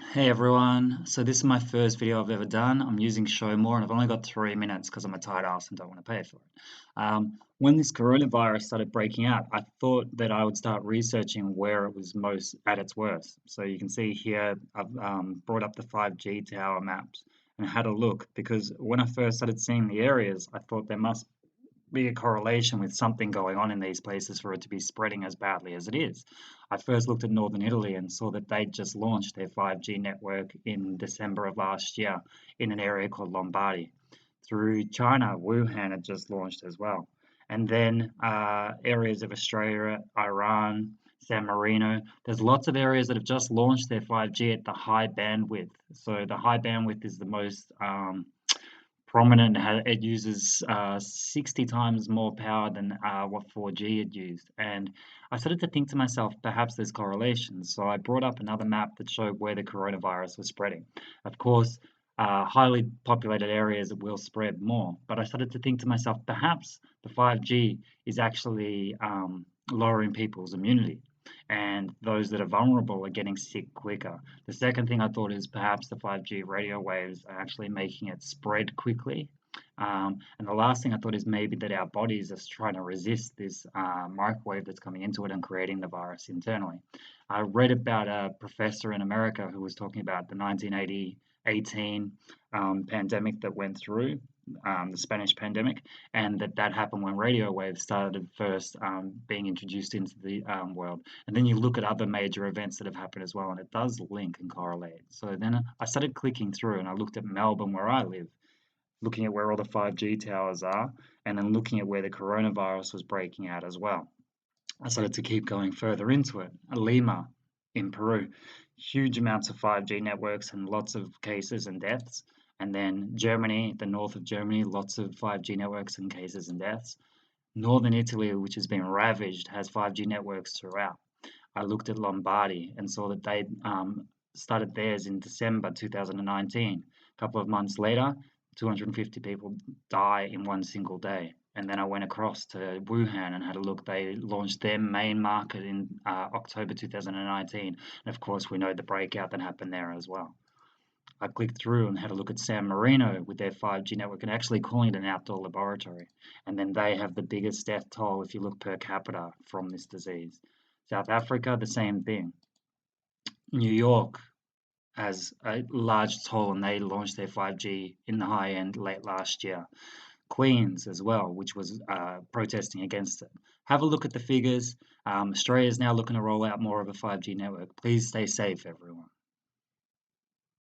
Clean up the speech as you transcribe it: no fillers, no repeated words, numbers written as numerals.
Hey everyone, so this is my first video I've ever done. I'm using Showmore and I've only got 3 minutes because I'm a tight ass and don't want to pay for it. When this coronavirus started breaking out, I thought that I would start researching where it was most at its worst. So you can see here I've brought up the 5G tower maps and had a look because when I first started seeing the areas, I thought there must be a correlation with something going on in these places for it to be spreading as badly as it is. I first looked at Northern Italy and saw that they'd just launched their 5G network in December of last year in an area called Lombardy. Through China, Wuhan had just launched as well. And then areas of Australia, Iran, San Marino, there's lots of areas that have just launched their 5G at the high bandwidth. So the high bandwidth is the most prominent. It uses 60 times more power than what 4G had used. And I started to think to myself, perhaps there's correlations. So I brought up another map that showed where the coronavirus was spreading. Of course, highly populated areas will spread more. But I started to think to myself, perhaps the 5G is actually lowering people's immunity. And those that are vulnerable are getting sick quicker. The second thing I thought is perhaps the 5G radio waves are actually making it spread quickly. And the last thing I thought is maybe that our bodies are trying to resist this microwave that's coming into it and creating the virus internally. I read about a professor in America who was talking about the 1918 pandemic that went through, the Spanish pandemic, and that happened when radio waves started first being introduced into the world. And then you look at other major events that have happened as well, and it does link and correlate. So then I started clicking through and I looked at Melbourne, where I live, looking at where all the 5G towers are, and then looking at where the coronavirus was breaking out as well. I started to keep going further into it. Lima in Peru, huge amounts of 5G networks and lots of cases and deaths. And then Germany, the north of Germany, lots of 5G networks and cases and deaths. Northern Italy, which has been ravaged, has 5G networks throughout. I looked at Lombardy and saw that they started theirs in December 2019. A couple of months later, 250 people die in one single day. And then I went across to Wuhan and had a look. They launched their main market in October 2019. And of course, we know the breakout that happened there as well. I clicked through and had a look at San Marino with their 5G network and actually calling it an outdoor laboratory. And then they have the biggest death toll if you look per capita from this disease. South Africa, the same thing. New York has a large toll and they launched their 5G in the high end late last year. Queens as well, which was protesting against it. Have a look at the figures. Australia is now looking to roll out more of a 5G network. Please stay safe, everyone.